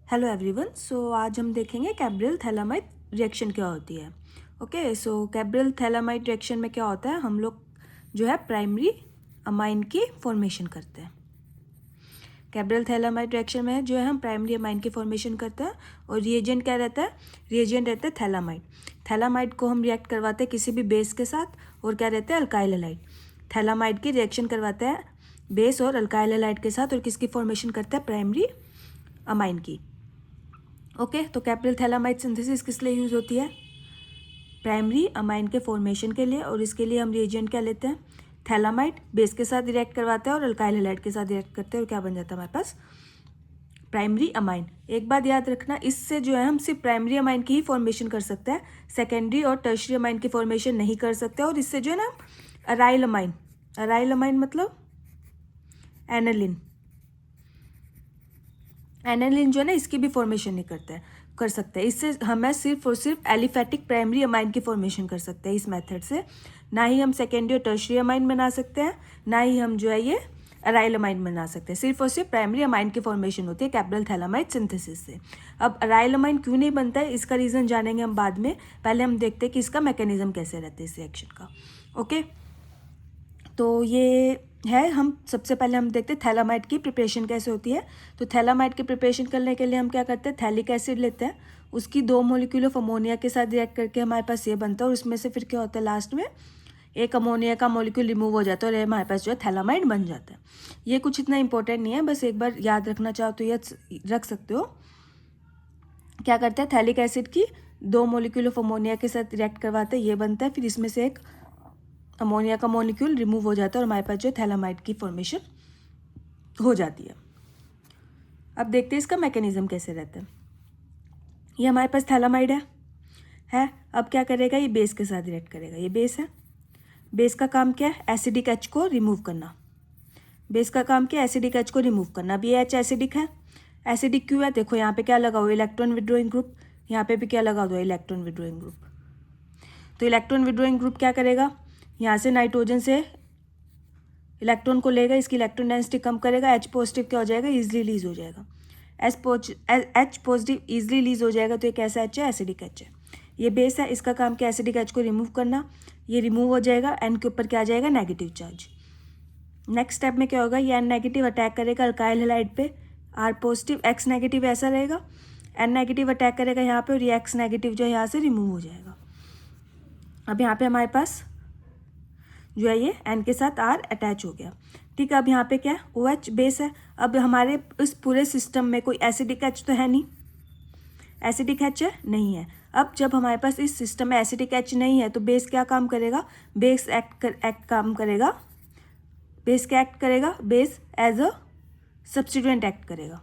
Hello everyone. सो आज हम देखेंगे कैब्रियल थैलामाइड रिएक्शन क्या होती है। ओके, सो कैब्रियल थैलामाइड रिएक्शन में क्या होता है, हम लोग जो है प्राइमरी अमाइन की फॉर्मेशन करते हैं। कैब्रियल थैलामाइड रिएक्शन में जो है हम प्राइमरी अमाइन की फॉर्मेशन करते हैं और रिएजेंट क्या रहता है, रिएजेंट रहता है थैलामाइड। थैलामाइड को हम रिएक्ट करवाते हैं किसी भी बेस के साथ और क्या रहता है, अल्काइल हैलाइड। थैलामाइड की रिएक्शन करवाते हैं बेस और अल्काइल हैलाइड के साथ और किसकी फॉर्मेशन करता है, प्राइमरी अमाइन की। ओके, तो कैब्रियल थैलामाइड सिंथेसिस किस लिए यूज़ होती है, प्राइमरी अमाइन के फॉर्मेशन के लिए। और इसके लिए हम रिएजेंट क्या लेते हैं, थैलामाइड। बेस के साथ रिएक्ट करवाते हैं और अल्काइल हैलाइड के साथ रिएक्ट करते हैं और क्या बन जाता है हमारे पास, प्राइमरी अमाइन। एक बात याद रखना, इससे जो है हम सिर्फ प्राइमरी अमाइन की ही फॉर्मेशन कर सकते हैं, सेकेंडरी और टर्शरी अमाइन की फॉर्मेशन नहीं कर सकते। और इससे जो है ना अराइल अमाइन, अराइल अमाइन मतलब एनालिन, एनालिन जो है ना इसकी भी फॉर्मेशन नहीं कर सकते हैं। इससे हमें सिर्फ और सिर्फ एलिफेटिक प्राइमरी अमाइन की फॉर्मेशन कर सकते हैं इस मेथड से। ना ही हम सेकेंडरी और टर्शरी अमाइन बना सकते हैं, ना ही हम जो है ये अराइल अमाइन बना सकते हैं। सिर्फ और सिर्फ प्राइमरी अमाइन की फॉर्मेशन होती है कैब्रियल थैलामाइड सिंथेसिस से। अब अराइल अमाइन क्यों नहीं बनता है, इसका रीज़न जानेंगे हम बाद में। पहले हम देखते हैं कि इसका मैकेनिज्म कैसे रहता है इस रिएक्शन का। ओके, तो ये है, हम सबसे पहले हम देखते हैं थैलामाइड की प्रिपरेशन कैसे होती है। तो थैलामाइड की प्रिपरेशन करने के लिए हम क्या करते हैं, थैलिक एसिड लेते हैं, उसकी 2 मॉलिक्यूल ऑफ अमोनिया के साथ रिएक्ट करके हमारे पास ये बनता है। और उसमें से फिर क्या होता है, लास्ट में एक अमोनिया का मॉलिक्यूल रिमूव हो जाता है और हमारे पास जो है थैलामाइड बन जाता है। ये कुछ इतना इंपॉर्टेंट नहीं है, बस एक बार याद रखना चाहो तो ये रख सकते हो। क्या करते हैं, थैलिक एसिड की 2 मॉलिक्यूल ऑफ अमोनिया के साथ रिएक्ट करवाते हैं, ये बनता है। फिर इसमें से एक अमोनिया का मॉलिक्यूल रिमूव हो जाता है और हमारे पास जो थैलामाइड की फॉर्मेशन हो जाती है। अब देखते हैं इसका मैकेनिज्म कैसे रहता है। ये हमारे पास थैलामाइड है। अब क्या करेगा, ये बेस के साथ रिएक्ट करेगा। ये बेस है, बेस का काम क्या है, एसिडिक एच को रिमूव करना। बेस का काम क्या है, एसिडिक एच को रिमूव करना। अब ये एच एसिडिक है, एसिडिक क्यों है, देखो यहाँ पे क्या लगा हुआ, इलेक्ट्रॉन विड्रॉइंग ग्रुप। यहाँ पे भी क्या लगा हुआ है, इलेक्ट्रॉन विड्रॉइंग ग्रुप। तो इलेक्ट्रॉन विड्रॉइंग ग्रुप क्या करेगा, यहाँ से नाइट्रोजन से इलेक्ट्रॉन को लेगा, इसकी इलेक्ट्रॉन डेंसिटी कम करेगा, एच पॉजिटिव क्या हो जाएगा, ईजिली रिलीज हो जाएगा। एच पॉजिटिव ईजिली रिलीज हो जाएगा, तो ये कैसा एच है, एसिडिक एच है। ये बेस है, इसका काम क्या, एसिडिक एच को रिमूव करना। ये रिमूव हो जाएगा, एन के ऊपर क्या आ जाएगा, नेगेटिव चार्ज। नेक्स्ट स्टेप में क्या होगा, ये एन नेगेटिव अटैक करेगा अल्काइल हैलाइड पे, आर पॉजिटिव एक्स नेगेटिव ऐसा रहेगा। एन नेगेटिव अटैक करेगा यहाँ पे और ये एक्स नेगेटिव जो है यहाँ से रिमूव हो जाएगा। अब यहाँ पे हमारे पास जो है ये एन के साथ आर अटैच हो गया। ठीक है, अब यहाँ पे क्या है, ओ एच बेस है। अब हमारे इस पूरे सिस्टम में कोई एसिडिक एच तो है नहीं, एसिडिक एच है नहीं है। अब जब हमारे पास इस सिस्टम में एसिडिक एच नहीं है तो बेस क्या काम करेगा, बेस काम करेगा। बेस क्या एक्ट करेगा, base as a substituent act करेगा,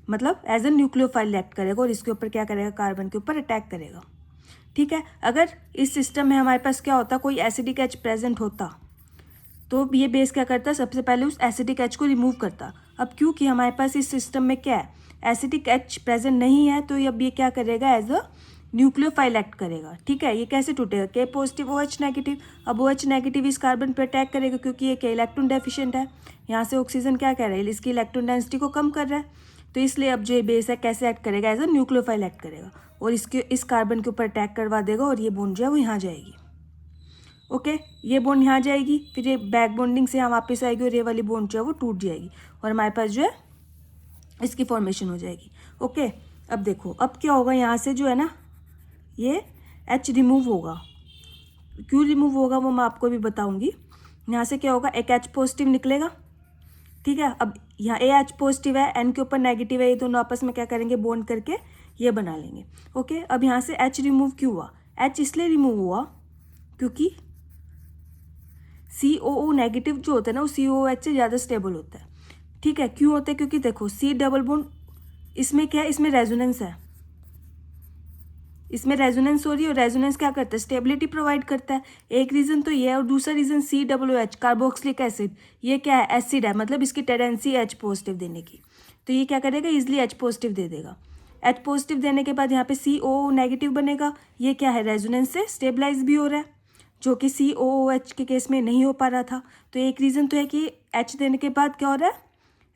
मतलब एज अ न्यूक्लियोफाइल एक्ट करेगा और इसके ऊपर क्या करेगा, कार्बन के ऊपर अटैक करेगा। ठीक है, अगर इस सिस्टम में हमारे पास क्या होता, कोई एसिडिक एच प्रेजेंट होता तो ये बेस क्या करता, सबसे पहले उस एसिडिक एच को रिमूव करता। अब क्योंकि हमारे पास इस सिस्टम में क्या है, एसिडिक एच प्रेजेंट नहीं है, तो अब ये क्या करेगा, एज अ न्यूक्लियोफाइल एक्ट करेगा। ठीक है, ये कैसे टूटेगा, के पॉजिटिव ओ एच नेगेटिव। अब ओ एच नेगेटिव इस कार्बन पर अटैक करेगा क्योंकि ये क्या, इलेक्ट्रॉन डेफिशिएंट है। यहाँ से ऑक्सीजन क्या कर रहा है, इसकी इलेक्ट्रॉन डेंसिटी को कम कर रहा है, तो इसलिए अब जो ये बेस है कैसे एक्ट करेगा, एज अ न्यूक्लियोफाइल एक्ट करेगा और इस कार्बन के ऊपर अटैक करवा देगा और ये बॉन्ड जो है वो यहाँ जाएगी। ओके, ये बॉन्ड यहाँ जाएगी, फिर ये बैक बॉन्डिंग से यहाँ वापस आएगी और ये वाली बॉन्ड जो है वो टूट जाएगी और हमारे पास जो है इसकी फॉर्मेशन हो जाएगी। ओके, अब देखो अब क्या होगा, यहाँ से जो है ना ये एच रिमूव होगा। क्यों रिमूव होगा वो मैं आपको भी बताऊंगी। यहाँ से क्या होगा, एक एच पॉजिटिव निकलेगा। ठीक है, अब यहाँ ए एच पॉजिटिव है, एन के ऊपर नेगेटिव है, ये दोनों आपस में क्या करेंगे, बॉन्ड करके ये बना लेंगे। ओके, अब यहाँ से एच रिमूव क्यों हुआ, एच इसलिए रिमूव हुआ क्योंकि COO नेगेटिव जो होता है ना वो COOH से ज़्यादा स्टेबल होता है। ठीक है, क्यों होता है, क्योंकि देखो C डबल बॉन्ड इसमें क्या है, इसमें रेजोनेंस है, इसमें रेजोनेंस हो रही है और रेजोनेंस क्या करता है, स्टेबिलिटी प्रोवाइड करता है। एक रीज़न तो ये है और दूसरा रीज़न COOH कार्बोक्सिलिक एसिड, ये क्या है, एसिड है, मतलब इसकी टेंडेंसी H पॉजिटिव देने की, तो ये क्या करेगा, इजिली H पॉजिटिव दे देगा। H पॉजिटिव देने के बाद यहाँ पे COO नेगेटिव बनेगा, ये क्या है, रेजोनेंस से स्टेबलाइज भी हो रहा है, जो कि COOH के केस में नहीं हो पा रहा था। तो एक रीज़न तो है कि H देने के बाद क्या हो रहा है,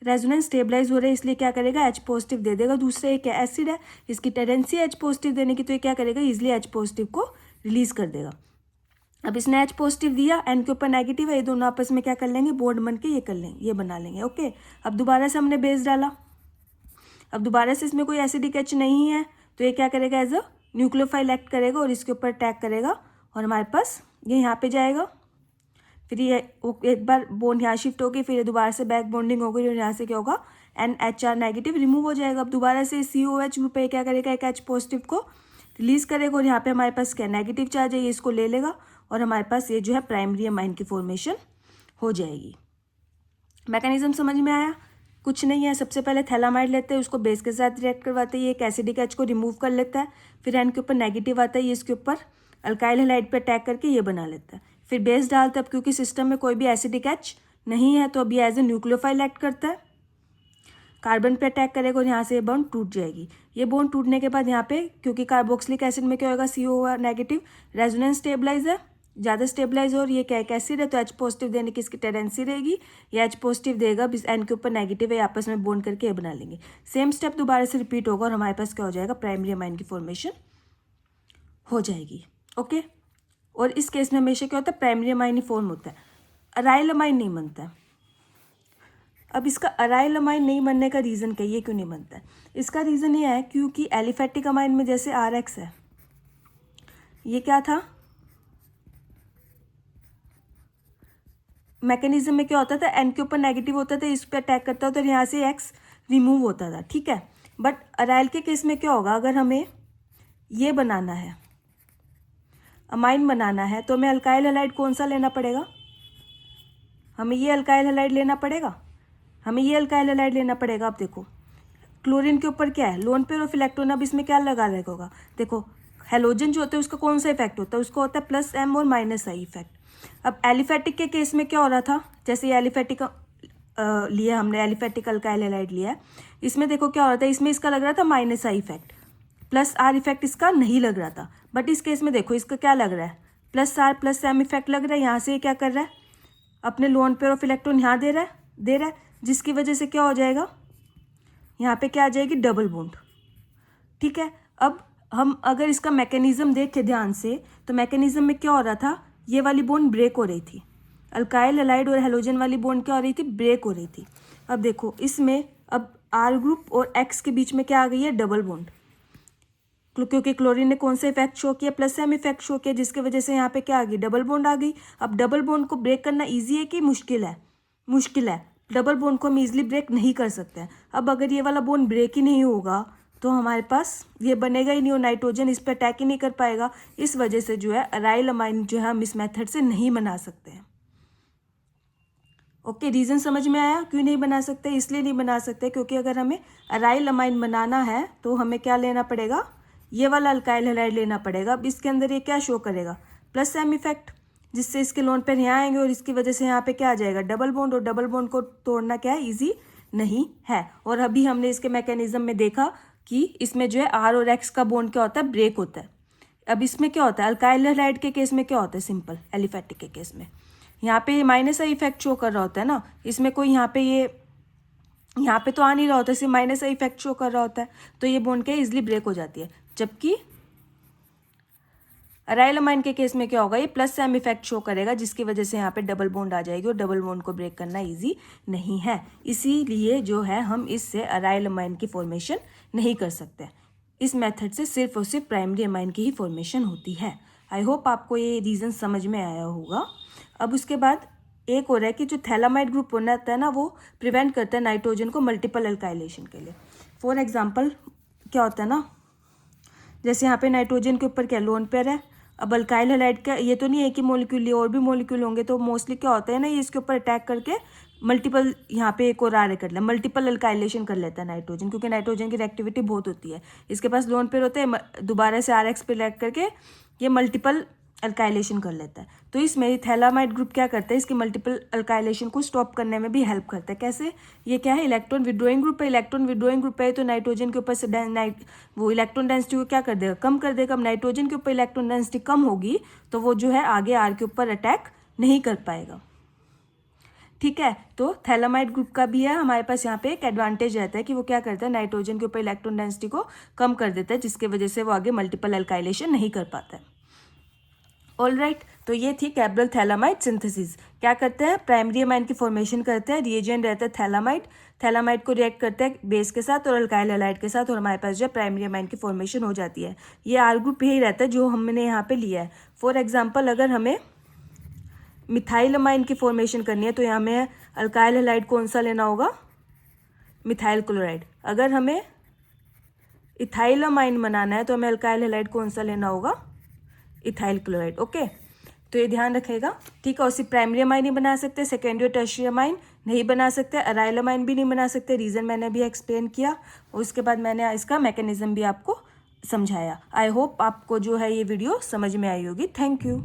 रेजोनेंस स्टेबलाइज हो रहा है इसलिए क्या करेगा, H पॉजिटिव दे देगा। दूसरा एक एसिड है, इसकी टेंडेंसी H पॉजिटिव देने की, तो ये क्या करेगा, इजिली H पॉजिटिव को रिलीज कर देगा। अब इसने H पॉजिटिव दिया, N के ऊपर नेगेटिव है, ये दोनों आपस में क्या कर लेंगे, बॉन्ड बन के ये कर लेंगे, ये बना लेंगे। ओके, अब दोबारा से हमने बेस डाला, अब दोबारा से इसमें कोई एसिडिक H नहीं है, तो ये क्या करेगा, एज अ न्यूक्लियोफाइल एक्ट करेगा और इसके ऊपर अटैक करेगा और हमारे पास ये यहाँ पे जाएगा। फिर ये एक बार बॉन्ड यहाँ शिफ्ट होगी, फिर ये दोबारा से बैक बॉन्डिंग हो गई और यहाँ से क्या होगा, NHR नेगेटिव रिमूव हो जाएगा। अब दोबारा से COH ग्रुप पे क्या करेगा, एक H पॉजिटिव को रिलीज करेगा और यहाँ पे हमारे पास क्या नेगेटिव चार्ज है, ये इसको ले लेगा और हमारे पास ये जो है प्राइमरी अमाइन की फॉर्मेशन हो जाएगी। मैकेनिज्म समझ में आया? कुछ नहीं है, सबसे पहले थैलामाइड लेते हैं, उसको बेस के साथ रिएक्ट करवाते हैं, ये एक एसिडिक H को रिमूव कर लेता है, फिर N के ऊपर नेगेटिव आता है, ये इसके ऊपर अल्काइल हैलाइड पे अटैक करके ये बना लेता है। फिर बेस डालते हैं, अब क्योंकि सिस्टम में कोई भी एसिडिक H नहीं है तो अब ये एज ए न्यूक्लियोफाइल एक्ट करता है, कार्बन पे अटैक करेगा और यहाँ से ये बॉन्ड टूट जाएगी। ये बॉन्ड टूटने के बाद यहाँ पे क्योंकि कार्बोक्सिलिक एसिड में क्या होगा, CO नेगेटिव, रेजोनेंस स्टेबलाइज है, ज़्यादा स्टेबलाइज और ये क्या एक एसिड है तो H पॉजिटिव देने की इसकी टेंडेंसी रहेगी, ये H पॉजिटिव देगा, N के ऊपर नेगेटिव है, आपस में बॉन्ड करके ये बना लेंगे। सेम स्टेप दोबारा से रिपीट होगा और हमारे पास क्या हो जाएगा, प्राइमरी अमाइन की फॉर्मेशन हो जाएगी। ओके, और इस केस में हमेशा क्या होता है, प्राइमरी अमाइन ही फॉर्म होता है, अराइल अमाइन नहीं बनता है। अब इसका अराइल अमाइन नहीं बनने का रीज़न क्या, ये क्यों नहीं बनता है? इसका रीज़न ये है क्योंकि एलिफेटिक अमाइन में जैसे RX है, ये क्या था, मैकेनिज्म में क्या होता था, N के ऊपर नेगेटिव होता था, इस पर अटैक करता था और यहाँ से X रिमूव होता था, ठीक है। बट अराइल के केस में क्या होगा, अगर हमें ये बनाना है, अमाइन बनाना है, तो हमें अल्काइल हैलाइड कौन सा लेना पड़ेगा, हमें ये अल्काइल हैलाइड लेना पड़ेगा, हमें ये अल्काइल हैलाइड लेना पड़ेगा। अब देखो क्लोरीन के ऊपर क्या है, लोन पेयर ऑफ इलेक्ट्रॉन, अब इसमें क्या लगा रहेगा होगा, देखो हेलोजन जो होता है उसका कौन सा इफेक्ट होता है, उसका होता है +M और -I इफेक्ट। अब एलिफेटिक के केस में क्या हो रहा था, जैसे ये एलिफेटिक लिया हमने, एलिफेटिक अल्काइल हैलाइड लिया है, इसमें देखो क्या हो रहा था, इसमें इसका लग रहा था -I इफेक्ट, +R इफेक्ट इसका नहीं लग रहा था। बट इस केस में देखो इसका क्या लग रहा है, +R+M इफेक्ट लग रहा है। यहाँ से ये क्या कर रहा है, अपने लोन पेयर ऑफ इलेक्ट्रॉन यहाँ दे रहा है, जिसकी वजह से क्या हो जाएगा, यहाँ पे क्या आ जाएगी, डबल बॉन्ड, ठीक है। अब हम अगर इसका मैकेनिज्म देखें ध्यान से, तो मैकेनिज्म में क्या हो रहा था, ये वाली बॉन्ड ब्रेक हो रही थी, अल्काइल हैलाइड और हेलोजन वाली बॉन्ड क्या हो रही थी, ब्रेक हो रही थी। अब देखो इसमें अब R ग्रुप और X के बीच में क्या आ गई है, डबल बॉन्ड, क्योंकि क्लोरीन ने कौन सा इफेक्ट शो किया, +M इफेक्ट शो किया, जिसकी वजह से यहाँ पे क्या आ गई, डबल बॉन्ड आ गई। अब डबल बॉन्ड को ब्रेक करना ईजी है कि मुश्किल है, मुश्किल है, डबल बॉन्ड को हम ईजिली ब्रेक नहीं कर सकते हैं। अब अगर ये वाला बॉन्ड ब्रेक ही नहीं होगा तो हमारे पास ये बनेगा ही नहीं और नाइट्रोजन इस पर अटैक ही नहीं कर पाएगा। इस वजह से जो है अराइल अमाइन जो है हम इस मेथड से नहीं बना सकते हैं। ओके, रीज़न समझ में आया क्यों नहीं बना सकते, इसलिए नहीं बना सकते क्योंकि अगर हमें अराइल अमाइन बनाना है तो हमें क्या लेना पड़ेगा, ये वाला अल्काइल हैलाइड लेना पड़ेगा। अब इसके अंदर ये क्या शो करेगा, +M इफेक्ट, जिससे इसके लोन पेयर यहाँ आएंगे और इसकी वजह से यहाँ पे क्या आ जाएगा, डबल बॉन्ड, और डबल बॉन्ड को तोड़ना क्या है, ईजी नहीं है। और अभी हमने इसके मैकेनिज्म में देखा कि इसमें जो है R और X का बॉन्ड क्या होता है, ब्रेक होता है। अब इसमें क्या होता है, अल्काइल हैलाइड के केस में क्या होता है, सिंपल, एलिफेटिक के केस में यहाँ पे -I इफेक्ट शो कर रहा होता है ना, इसमें कोई यहाँ पे ये यहाँ पे तो आ नहीं रहा होता, सिर्फ -I इफेक्ट शो कर रहा होता है, तो ये बॉन्ड क्या इजिली ब्रेक हो जाती है। जबकि अराइल अमाइन के केस में क्या होगा, ये +M इफेक्ट शो करेगा, जिसकी वजह से यहाँ पे डबल बॉन्ड आ जाएगी और डबल बॉन्ड को ब्रेक करना इजी नहीं है। इसीलिए जो है हम इससे अराइल अमाइन की फॉर्मेशन नहीं कर सकते। इस मेथड से सिर्फ और सिर्फ प्राइमरी अमाइन की ही फॉर्मेशन होती है। आई होप आपको ये रीज़न समझ में आया होगा। अब उसके बाद एक हो रहा है कि जो थैलामाइड ग्रुप बनाता है ना, वो प्रिवेंट करता है नाइट्रोजन को मल्टीपल अल्काइलेशन के लिए। फॉर एग्जाम्पल क्या होता है ना, जैसे यहाँ पे नाइट्रोजन के ऊपर क्या लोन पेयर है, अब अल्काइल हैलाइड का ये तो नहीं है कि मॉलिक्यूल, ये और भी मॉलिक्यूल होंगे, तो मोस्टली क्या होता है ना, ये इसके ऊपर अटैक करके मल्टीपल यहाँ पे एक और आर कर ले, मल्टीपल अल्काइलेशन कर लेता है नाइट्रोजन, क्योंकि नाइट्रोजन की रिएक्टिविटी बहुत होती है। इसके पास लोन पेयर होते हैं, दोबारा से RX पे रिएक्ट करके ये मल्टीपल अल्काइलेशन कर लेता है। तो इसमें थैलामाइड ग्रुप क्या करता है, इसकी मल्टीपल अल्काइलेशन को स्टॉप करने में भी हेल्प करता है। कैसे, ये क्या है, इलेक्ट्रॉन विड्रॉइंग ग्रुप है, इलेक्ट्रॉन विड्रॉइंग ग्रुप है, तो नाइट्रोजन के ऊपर से वो इलेक्ट्रॉन डेंसिटी को क्या कर देगा, कम कर देगा। अब नाइट्रोजन के ऊपर इलेक्ट्रॉन डेंसिटी कम होगी तो वो जो है आगे R के ऊपर अटैक नहीं कर पाएगा। ठीक है। तो थैलामाइड ग्रुप का भी है हमारे पास यहाँ पे एक एडवांटेज रहता है कि वो क्या करता है, नाइट्रोजन के ऊपर इलेक्ट्रॉन डेंसिटी को कम कर देता है, जिसके वजह से वो आगे मल्टीपल अल्काइलेशन नहीं कर पाता है। ऑलराइट, तो ये थी कैब्रल थैलामाइड सिंथेसिस। क्या करते हैं, प्राइमरी अमाइन की फॉर्मेशन करते हैं, रिएजेंट रहता है थैलामाइड, थैलामाइड को रिएक्ट करते हैं बेस के साथ और अल्काइल हैलाइड के साथ, और हमारे पास जो है प्राइमरी अमाइन की फॉर्मेशन हो जाती है। ये आर ग्रुप यही रहता है जो हमने यहाँ पे लिया है। फॉर एग्जाम्पल, अगर हमें मिथाइल अमाइन की फॉर्मेशन करनी है तो यहाँ हमें अल्काइल हैलाइड कौन सा लेना होगा, मिथाइल क्लोराइड। अगर हमें इथाइल अमाइन बनाना है तो हमें अल्काइल हैलाइड कौन सा लेना होगा, इथाइल क्लोराइड। ओके, तो ये ध्यान रखेगा, ठीक है। और सिर्फ प्राइमरी अमाइन ही बना सकते, सेकेंडरी और टर्शियरी अमाइन नहीं बना सकते, अराइल अमाइन भी नहीं बना सकते। रीज़न मैंने भी एक्सप्लेन किया और उसके बाद मैंने इसका मैकेनिज्म भी आपको समझाया। आई होप आपको जो है ये वीडियो समझ में आई होगी। Thank you.